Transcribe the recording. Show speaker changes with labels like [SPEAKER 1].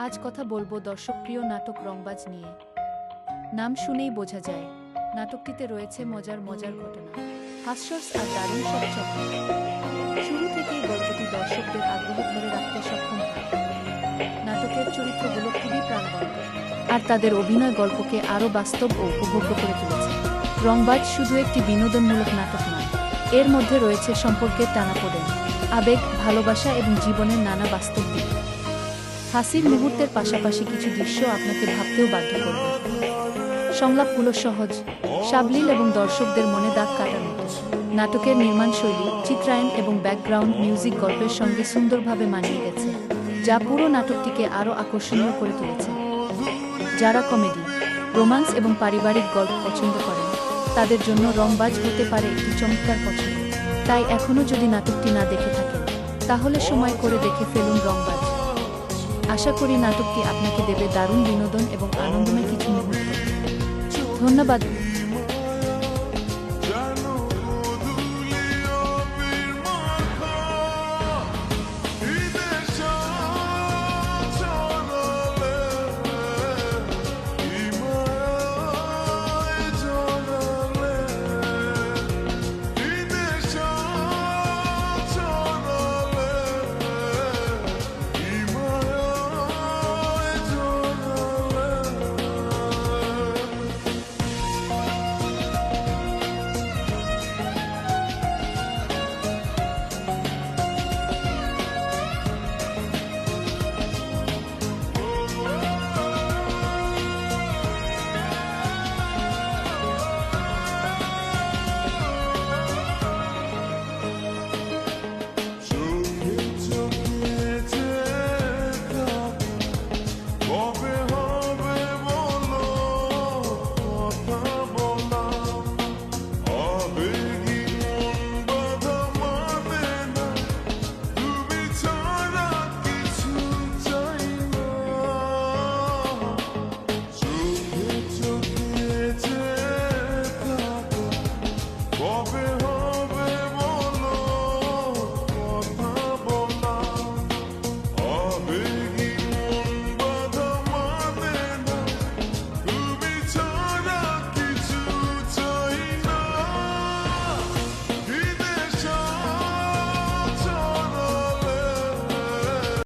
[SPEAKER 1] আজ কথা বলবো দর্শকপ্রিয় নাটক রংবাজ নিয়ে। নাম শুনেই বোঝা যায় নাটকটিতে রয়েছে মজার মজার ঘটনা, হাস্যরস আর দারুণ সব চমক। শুরু থেকেই গল্পটি দর্শকদের আগ্রহ ধরে রাখতে সক্ষম হয়। নাটকের চরিত্রগুলো খুবই প্রাণবন্ত, আর তাদের অভিনয় গল্পকে আরও বাস্তব ও উপভোগ্য করে তুলেছে। রংবাজ শুধু একটি বিনোদনমূলক নাটক নয়, এর মধ্যে রয়েছে সম্পর্কের টানাপোড়েন, আবেগ, ভালোবাসা এবং জীবনের নানা বাস্তব দিক। হাসির মুহূর্তের পাশাপাশি কিছু দৃশ্য আপনাকে ভাবতেও বাধ্য করবে। সংলাপগুলো সহজ, সাবলীল এবং দর্শকদের মনে দাগ কাটার মতো। নাটকের নির্মাণশৈলী, চিত্রায়ন এবং ব্যাকগ্রাউন্ড মিউজিক গল্পের সঙ্গে সুন্দরভাবে মানিয়ে গেছে, যা পুরো নাটকটিকে আরও আকর্ষণীয় করে তুলেছে। যারা কমেডি, রোমান্স এবং পারিবারিক গল্প পছন্দ করেন, তাদের জন্য রংবাজ হতে পারে একটি চমৎকার পছন্দ। তাই এখনও যদি নাটকটি না দেখে থাকেন, তাহলে সময় করে দেখে ফেলুন রংবাজ। আশা করি নাটকটি আপনাকে দেবে দারুণ বিনোদন এবং আনন্দময় কিছু মুহূর্ত। ধন্যবাদ।